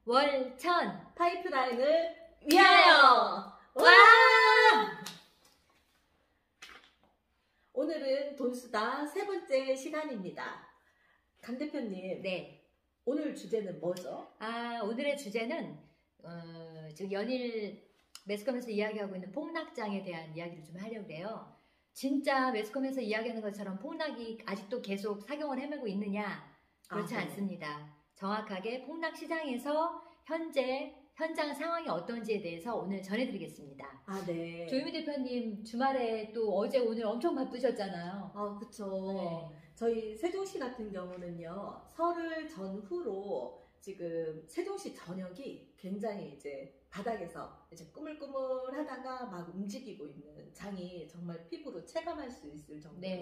월천 파이프라인을 위하여! 와! 오늘은 돈수다 세 번째 시간입니다. 강 대표님, 네. 오늘 주제는 뭐죠? 오늘의 주제는 지금 연일 매스컴에서 이야기하고 있는 폭락장에 대한 이야기를 좀 하려고 해요. 진짜 매스컴에서 이야기하는 것처럼 폭락이 아직도 계속 사경을 헤매고 있느냐? 그렇지 네. 않습니다. 정확하게 폭락 시장에서 현장 상황이 어떤지에 대해서 오늘 전해드리겠습니다. 네. 조유미 대표님 주말에 또 어제 오늘 엄청 바쁘셨잖아요. 그쵸. 네. 저희 세종시 같은 경우는요, 설을 전후로 지금 세종시 전역이 굉장히 이제 바닥에서 이제 꾸물꾸물하다가 막 움직이고 있는 장이 정말 피부로 체감할 수 있을 정도로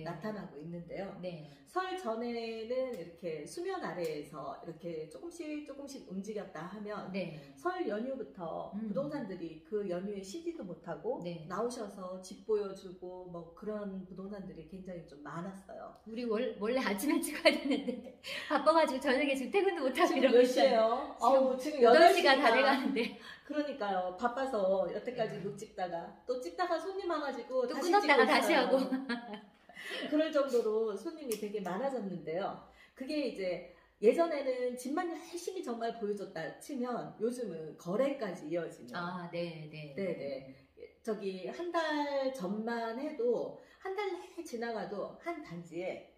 나타나고 있는데요. 네. 설 전에는 이렇게 수면 아래에서 이렇게 조금씩 움직였다 하면 설 연휴부터 부동산들이 그 연휴에 쉬지도 못하고 나오셔서 집 보여주고 뭐 그런 부동산들이 굉장히 좀 많았어요. 우리 원래 아침에 찍어야 되는데 바빠가지고 저녁에 지금 퇴근도 못하고 지금 이러고 몇 시에요? 지금 8시가 다 돼가는데. 그러니까요. 바빠서 여태까지 못 찍다가 또 찍다가 손님 와가지고 또 다시 끊었다가 찍고 다시 있어요. 하고. 그럴 정도로 손님이 되게 많아졌는데요. 그게 이제 예전에는 집만 열심히 정말 보여줬다 치면 요즘은 거래까지 이어지는. 네네. 저기 한 달 전만 해도 한 달 내내 지나가도 한 단지에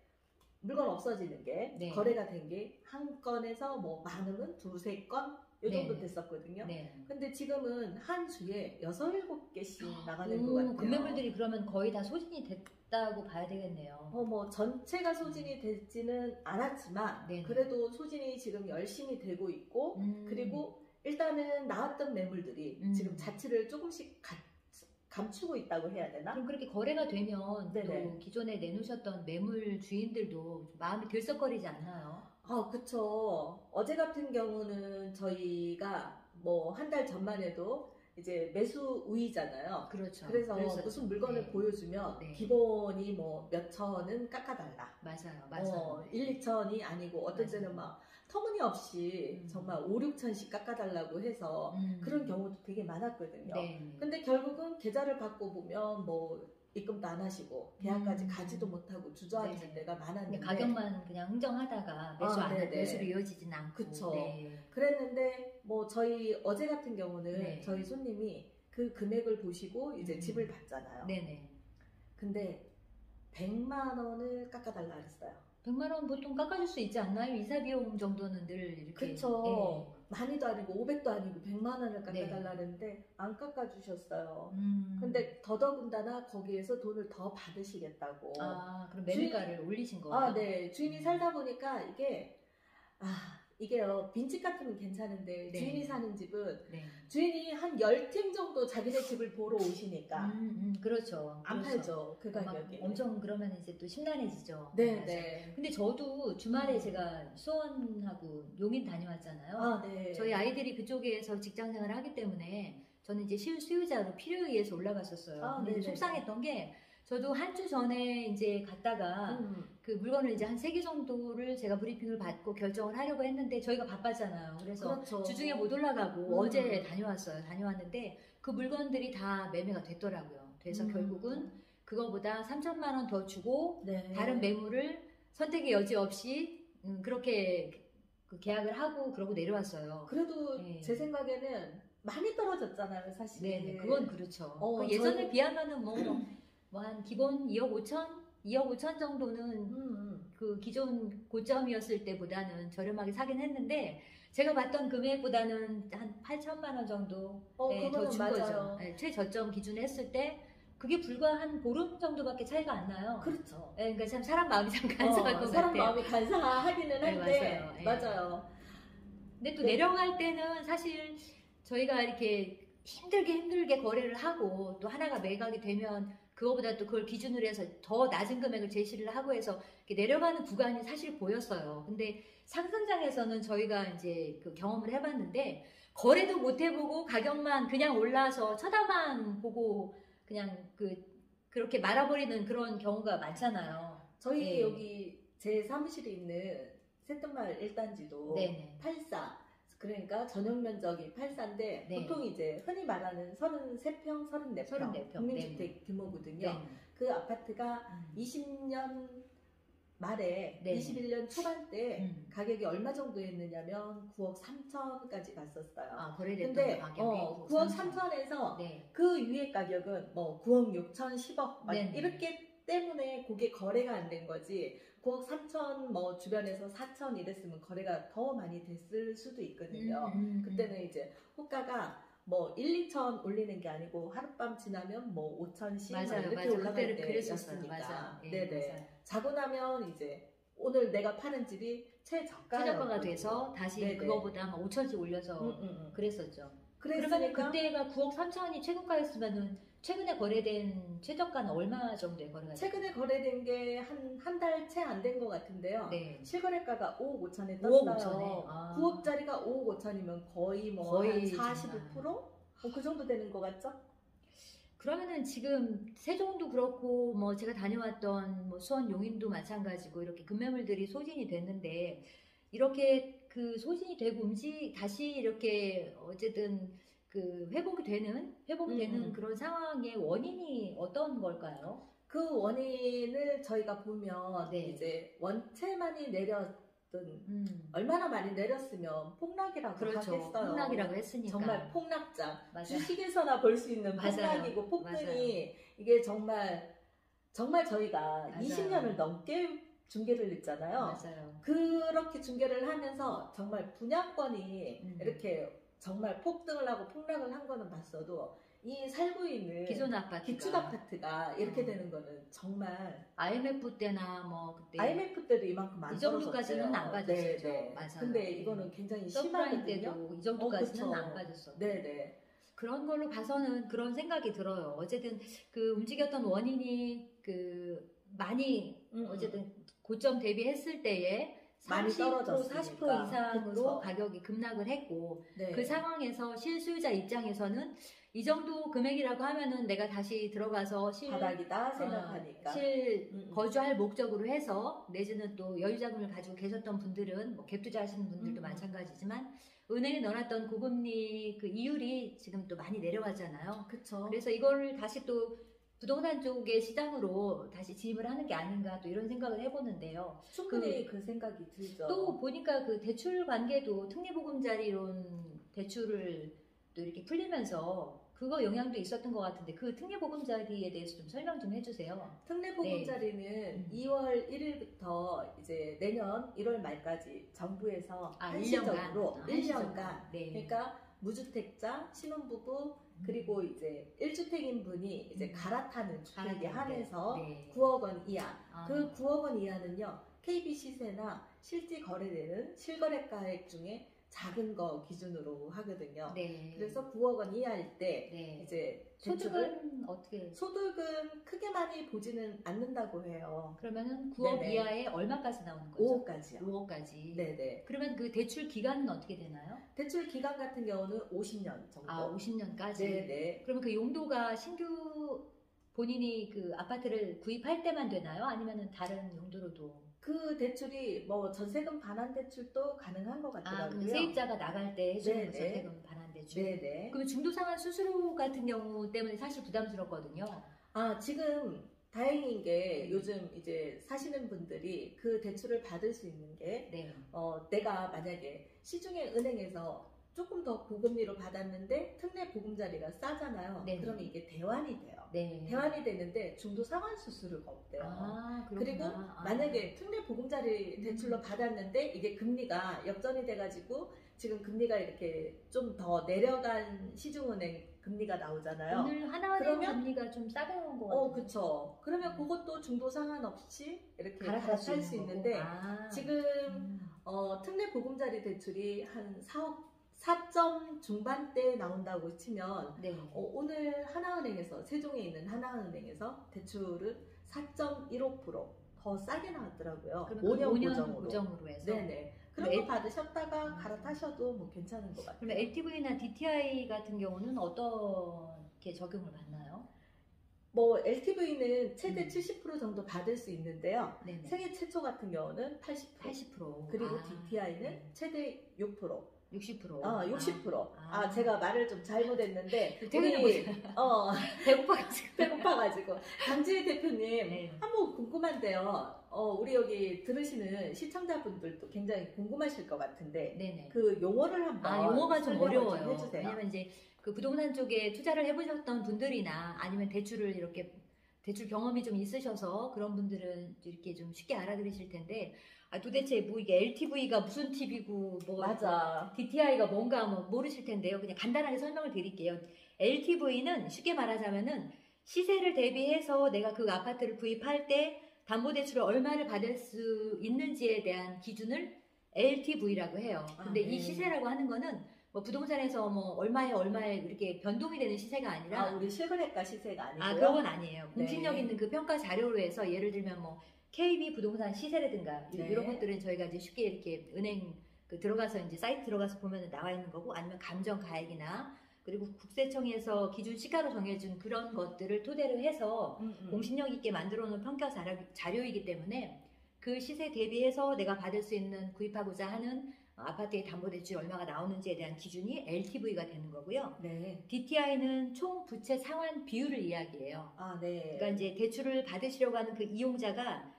물건 없어지는 게 거래가 된 게 한 건에서 뭐 많으면 두세 건 이 정도 됐었거든요. 근데 지금은 한 주에 6, 7개씩 나가는 것 같아요. 금매물들이 그러면 거의 다 소진이 됐다고 봐야 되겠네요. 뭐 전체가 소진이 되지는 않았지만 그래도 소진이 지금 열심히 되고 있고 그리고 일단은 나왔던 매물들이 지금 자취를 조금씩 감추고 있다고 해야 되나? 그럼 그렇게 거래가 되면 또 기존에 내놓으셨던 매물 주인들도 마음이 들썩거리지 않나요? 그쵸. 어제 같은 경우는 저희가 뭐 한 달 전만 해도 이제 매수 우위잖아요. 그렇죠. 그래서 무슨 물건을 보여주면 기본이 뭐 몇 천은 깎아달라. 맞아요. 1, 2천이 아니고 어떤 때는 막 터무니없이 정말 5, 6천씩 깎아달라고 해서 그런 경우도 되게 많았거든요. 근데 결국은 계좌를 받고 보면 뭐 입금도 안 하시고 계약까지 가지도 못하고 주저하는 데가 많았는데 가격만 그냥 흥정하다가 매수로 이어지진 않고. 그쵸. 그랬는데 뭐 저희 어제 같은 경우는 저희 손님이 그 금액을 보시고 이제 집을 봤잖아요. 근데 100만 원을 깎아달라 그랬어요. 100만 원 보통 깎아줄 수 있지 않나요? 이사 비용 정도는 늘 이렇게. 그쵸. 많이도 아니고 500도 아니고 100만 원을 깎아달라는데 안 깎아주셨어요. 근데 더더군다나 거기에서 돈을 더 받으시겠다고. 그럼 매물가를 올리신 거예요? 네. 주인이 살다 보니까 이게요, 빈집 같으면 괜찮은데 주인이 사는 집은 주인이 한 10팀 정도 자기네 집을 보러 오시니까 그렇죠. 안 팔죠. 그 가격에. 엄청 그러면 이제 또 심란해지죠. 근데 저도 주말에 제가 수원하고 용인 다녀왔잖아요. 저희 아이들이 그쪽에서 직장생활을 하기 때문에 저는 이제 실수요자로 필요에 의해서 올라갔었어요. 근데 속상했던 게 저도 한 주 전에 이제 갔다가 그 물건을 이제 한 3개 정도를 제가 브리핑을 받고 결정을 하려고 했는데 저희가 바빴잖아요. 그래서 주중에 못 올라가고 어제 다녀왔는데 그 물건들이 다 매매가 됐더라고요. 그래서 결국은 그거보다 3천만 원 더 주고 다른 매물을 선택의 여지 없이 그렇게 계약을 하고 그러고 내려왔어요. 그래도 제 생각에는 많이 떨어졌잖아요, 사실. 그건 그렇죠. 예전에 비하면은 뭐 한 기본 2억 5천 정도는 그 기존 고점이었을 때보다는 저렴하게 사긴 했는데 제가 봤던 금액보다는 한 8천만 원 정도 더 준 거죠. 최저점 기준에 했을 때 그게 불과 한 보름 정도밖에 차이가 안 나요. 그렇죠. 그러니까 참 사람 마음이 참 간사할 것 같아요. 사람 마음이 간사하기는 한데 맞아요. 근데 또 내려갈 때는 사실 저희가 이렇게 힘들게 거래를 하고 또 하나가 매각이 되면 그거보다 또 그걸 기준으로 해서 더 낮은 금액을 제시를 하고 해서 내려가는 구간이 사실 보였어요. 근데 상승장에서는 저희가 이제 그 경험을 해봤는데 거래도 못 해보고 가격만 그냥 올라서 쳐다만 보고 그냥 그렇게 말아버리는 그런 경우가 많잖아요. 저희 여기 제 사무실에 있는 새뜸마을 1단지도 84 그러니까 전용 면적이 8사인데 네. 보통 이제 흔히 말하는 33평, 34평 국민주택 규모거든요. 네. 그 아파트가 20년 말에 네. 21년 초반때 가격이 얼마 정도 했느냐면 9억 3천까지 갔었어요. 아, 거래됐던 가격이 9억 3천에서 네. 그 위에 가격은 뭐 9억 6천, 10억 막 이렇게 때문에 그게 거래가 안 된 거지. 9억 3천 뭐 주변에서 4천 이랬으면 거래가 더 많이 됐을 수도 있거든요. 그때는 이제 호가가 뭐 1, 2천 올리는 게 아니고 하룻밤 지나면 뭐 5천씩 이렇게 올라갈 때였으니까. 네네. 맞아요. 자고 나면 이제 오늘 내가 파는 집이 최저가가 돼서 다시 네네. 그거보다 5천씩 올려서 그랬었죠. 그러면 그때가 9억 3천이 최고가였으면은 최근에 거래된 최저가는 얼마 정도의 거래가 최근에 거래된 게 한 달 채 안 된 것 같은데요. 네. 실거래가가 5억 5천에 떴어요. 9억짜리가 5억 5천이면 거의 뭐 한 45%? 뭐 그 정도 되는 것 같죠? 그러면은 지금 세종도 그렇고 뭐 제가 다녀왔던 뭐 수원 용인도 마찬가지고 이렇게 급매물들이 소진이 됐는데 이렇게 그 소진이 되고 다시 이렇게 어쨌든 그 회복이 되는 그런 상황의 원인이 어떤 걸까요? 그 원인을 저희가 보면 네. 이제 원체만이 내렸던 얼마나 많이 내렸으면 폭락이라고 그렇죠. 하겠어요. 폭락이라고 했으니까. 정말 폭락장. 맞아요. 주식에서나 볼 수 있는 폭락이고 폭등이 맞아요. 이게 정말 저희가 맞아요. 20년을 넘게 중개를 했잖아요. 맞아요. 그렇게 중개를 하면서 정말 분양권이 이렇게 정말 폭등을 하고 폭락을 한 거는 봤어도 이 살고 있는 기존 아파트가 기축 아파트가 이렇게 되는 거는 정말 IMF 때나 뭐 그때 IMF 때도 이만큼 안 이 정도까지는 안 빠졌죠. 네. 맞아요. 근데 이거는 굉장히 심하거든요. 때도 이 정도까지는 안 빠졌어. 네네. 그런 걸로 봐서는 그런 생각이 들어요. 어쨌든 그 움직였던 원인이 그 많이 어쨌든 고점 대비했을 때에 30%, 40% 이상으로 그쵸. 가격이 급락을 했고 네. 그 상황에서 실수요자 입장에서는 이 정도 금액이라고 하면은 내가 다시 들어가서 바닥이다 생각하니까 거주할 목적으로 해서 내지는 또 여유자금을 가지고 계셨던 분들은 뭐 갭 투자하시는 분들도 마찬가지지만 은행에 넣어놨던 고금리 그 이율이 지금 또 많이 내려왔잖아요. 그쵸. 그래서 이거를 다시 또 부동산 쪽의 시장으로 다시 진입을 하는 게 아닌가 또 이런 생각을 해보는데요. 충분히 그 생각이 들죠. 또 보니까 그 대출 관계도 특례보금자리론 대출을 또 이렇게 풀리면서 그거 영향도 있었던 것 같은데 그 특례보금자리에 대해서 좀 설명 좀 해주세요. 특례보금자리는 네. 2월 1일부터 이제 내년 1월 말까지 정부에서 한시적으로 1년간 네. 그러니까 무주택자, 신혼부부 그리고 이제 1주택인 분이 이제 갈아타는 주택에 한해서 네. 9억 원 이하. 그 9억 원 이하는요. KB 시세나 실제 거래되는 실거래가액 중에 작은 거 기준으로 하거든요. 네. 그래서 9억 원 이하일 때 네. 이제 소득은 어떻게? 소득은 크게 많이 보지는 않는다고 해요. 그러면은 9억 네네. 이하에 얼마까지 나오는 거죠? 5억까지요. 5억까지. 네네. 그러면 그 대출 기간은 어떻게 되나요? 대출 기간 같은 경우는 50년 정도. 아, 50년까지. 네네. 그러면 그 용도가 신규 본인이 그 아파트를 구입할 때만 되나요? 아니면은 다른 용도로도? 그 대출이 뭐 전세금 반환 대출도 가능한 것 같더라고요. 그럼 세입자가 나갈 때 해주는 전세금 반환 대출. 네네. 그럼 중도상환 수수료 같은 경우 때문에 사실 부담스럽거든요. 지금 다행인 게 요즘 이제 사시는 분들이 그 대출을 받을 수 있는 게 네. 내가 만약에 시중에 은행에서 조금 더 고금리로 받았는데 특례 보금자리가 싸잖아요. 네네. 그러면 이게 대환이 돼요. 네. 대환이 되는데 중도 상환 수수료가 없대요. 그리고 만약에 특례 보금자리 대출로 받았는데 이게 금리가 역전이 돼가지고 지금 금리가 이렇게 좀 더 내려간 시중은행 금리가 나오잖아요. 오늘 하나은행 금리가 좀 싸게 나온 것 같아요. 그쵸. 그러면 그것도 중도 상환 없이 이렇게 갈아탈 수 있는데 지금 특례 보금자리 대출이 한 4점 중반대에 나온다고 치면 네. 오늘 하나은행에서 세종에 있는 하나은행에서 대출은 4.15% 더 싸게 나왔더라고요. 5년 고정으로 해서. 네네. 그런 거 받으셨다가 갈아타셔도 뭐 괜찮은 것 같아요. 그러면 LTV나 DTI 같은 경우는 어떻게 적용을 받나요? 뭐 LTV는 최대 70% 정도 받을 수 있는데요. 네네. 세계 최초 같은 경우는 80%. 그리고 DTI는 최대 6%. 60%. 60%. 제가 말을 좀 잘못했는데. 우리, 배고파가지고. 강지혜 대표님, 네. 한번 궁금한데요. 우리 여기 들으시는 시청자분들도 굉장히 궁금하실 것 같은데. 네네. 그 용어를 한번. 용어가 좀 어려워요. 해주세요. 왜냐면 이제 그 부동산 쪽에 투자를 해보셨던 분들이나 아니면 대출 경험이 좀 있으셔서 그런 분들은 이렇게 좀 쉽게 알아들으실 텐데, 도대체 뭐 이게 LTV가 무슨 TV고 맞아. DTI가 뭔가 모르실 텐데요. 그냥 간단하게 설명을 드릴게요. LTV는 쉽게 말하자면은 시세를 대비해서 내가 그 아파트를 구입할 때 담보대출을 얼마를 받을 수 있는지에 대한 기준을 LTV라고 해요. 근데 네. 이 시세라고 하는 거는 부동산에서 얼마에 이렇게 변동이 되는 시세가 아니라 우리 실거래가 시세가 아니고요. 그런 건 아니에요. 공신력 있는 그 평가 자료로 해서 예를 들면 KB 부동산 시세라든가 네. 이런 것들은 저희가 이제 쉽게 이렇게 은행 들어가서 이제 사이트 들어가서 보면 나와 있는 거고, 아니면 감정 가액이나 그리고 국세청에서 기준 시가로 정해준 그런 것들을 토대로 해서 공신력 있게 만들어 놓은 평가 자료이기 때문에 그 시세 대비해서 내가 받을 수 있는 구입하고자 하는 아파트의 담보대출 얼마가 나오는지에 대한 기준이 LTV가 되는 거고요. 네. DTI는 총 부채 상환 비율을 이야기해요. 네. 그러니까 이제 대출을 받으시려고 하는 그 이용자가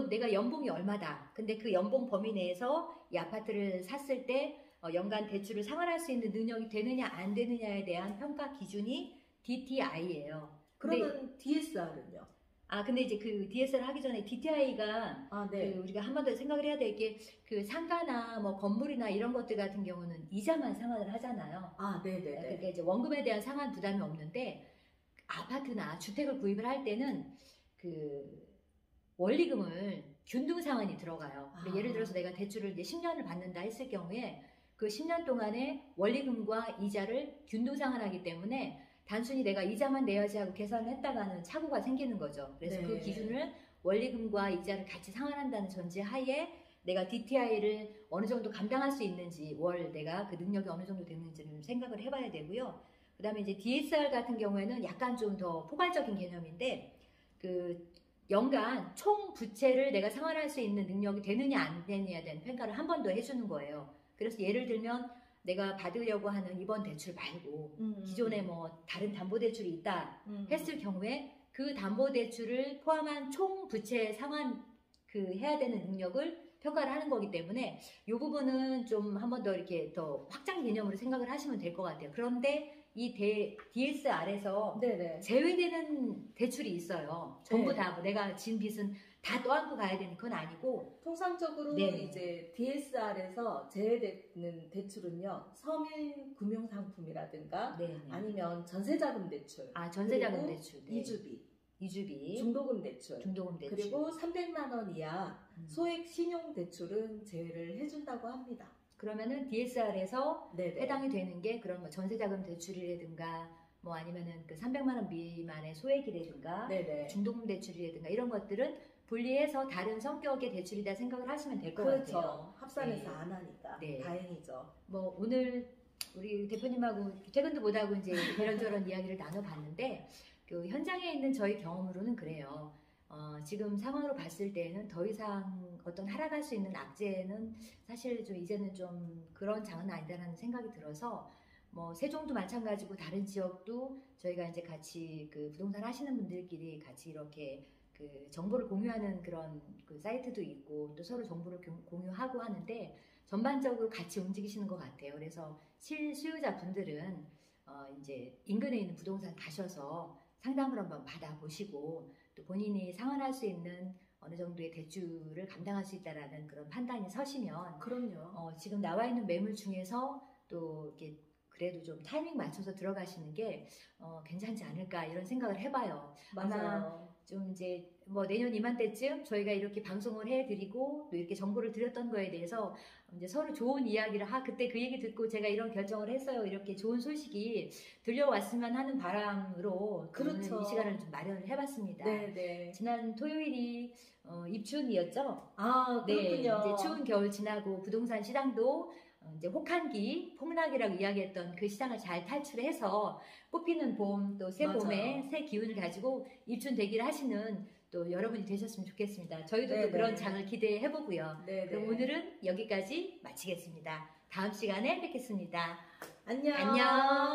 내가 연봉이 얼마다. 근데 그 연봉 범위 내에서 이 아파트를 샀을 때 연간 대출을 상환할 수 있는 능력이 되느냐 안 되느냐에 대한 평가 기준이 DTI예요. 그러면 DSR은요? 근데 이제 그 DSR 하기 전에 DTI가 네. 우리가 한 번 더 생각을 해야 될 게 그 상가나 건물이나 이런 것들 같은 경우는 이자만 상환을 하잖아요. 네네네. 그러니까 이제 원금에 대한 상환 부담이 없는데, 아파트나 주택을 구입을 할 때는 그 원리금을 균등 상환이 들어가요. 예를 들어서 내가 대출을 이제 10년을 받는다 했을 경우에 그 10년 동안에 원리금과 이자를 균등 상환하기 때문에 단순히 내가 이자만 내야지 하고 계산을 했다가는 착오가 생기는 거죠. 그래서 네. 그 기준을 원리금과 이자를 같이 상환한다는 전제 하에 내가 DTI를 어느 정도 감당할 수 있는지, 내가 그 능력이 어느 정도 되는지를 생각을 해봐야 되고요. 그 다음에 이제 DSR 같은 경우에는 약간 좀 더 포괄적인 개념인데, 그 연간 총 부채를 내가 상환할 수 있는 능력이 되느냐 안 되느냐에 대한 평가를 한 번 더 해주는 거예요. 그래서 예를 들면 내가 받으려고 하는 이번 대출 말고 기존에 다른 담보대출이 있다 했을 경우에 그 담보대출을 포함한 총 부채 상환 해야 되는 능력을 평가를 하는 거기 때문에 이 부분은 좀 한 번 더 이렇게 더 확장 개념으로 생각을 하시면 될 것 같아요. 그런데 이 DSR에서 네네. 제외되는 대출이 있어요. 전부 네. 다 내가 진 빚은 다 떠안고 가야 되는 건 아니고, 통상적으로 네네. 이제 DSR에서 제외되는 대출은요, 서민금융상품이라든가 네네. 아니면 전세자금 대출, 전세자금 대출, 네. 이주비, 중도금 대출, 그리고 300만 원 이하 소액 신용 대출은 제외를 해준다고 합니다. 그러면은 DSR에서 네네. 해당이 되는 게 그런 전세자금 대출이라든가 아니면은 그 300만 원 미만의 소액이라든가 네네. 중도금 대출이라든가 이런 것들은 분리해서 다른 성격의 대출이다 생각을 하시면 될 것 그렇죠. 같아요. 합산해서 네. 안 하니까 네. 다행이죠. 오늘 우리 대표님하고 퇴근도 못하고 이제 이런저런 이야기를 나눠봤는데, 그 현장에 있는 저희 경험으로는 그래요. 지금 상황으로 봤을 때는 더 이상 어떤 하락할 수 있는 악재는 사실 좀 이제는 좀 그런 장은 아니다라는 생각이 들어서, 세종도 마찬가지고 다른 지역도 저희가 이제 같이 그 부동산 하시는 분들끼리 같이 이렇게 그 정보를 공유하는 그런 그 사이트도 있고 또 서로 정보를 공유하고 하는데 전반적으로 같이 움직이시는 것 같아요. 그래서 실수요자 분들은 이제 인근에 있는 부동산 가셔서 상담을 한번 받아보시고 또 본인이 상환할 수 있는 어느 정도의 대출을 감당할 수 있다라는 그런 판단이 서시면, 그럼요. 지금 나와 있는 매물 중에서 또 이렇게 그래도 좀 타이밍 맞춰서 들어가시는 게 괜찮지 않을까 이런 생각을 해봐요. 맞아요. 아마 좀 이제 내년 이맘때쯤 저희가 이렇게 방송을 해드리고 또 이렇게 정보를 드렸던 거에 대해서 이제 서로 좋은 이야기를 그때 그 얘기 듣고 제가 이런 결정을 했어요. 이렇게 좋은 소식이 들려왔으면 하는 바람으로 그렇죠. 이 시간을 좀 마련을 해봤습니다. 네네. 지난 토요일이 입춘이었죠. 그렇군요. 네, 이제 추운 겨울 지나고 부동산 시장도 이제 혹한기, 폭락이라고 이야기했던 그 시장을 잘 탈출해서 꽃피는 봄, 또 새 봄에 새 기운을 가지고 입춘되기를 하시는 또 여러분이 되셨으면 좋겠습니다. 저희도 또 그런 장을 기대해보고요. 그럼 오늘은 여기까지 마치겠습니다. 다음 시간에 뵙겠습니다. 안녕. 안녕.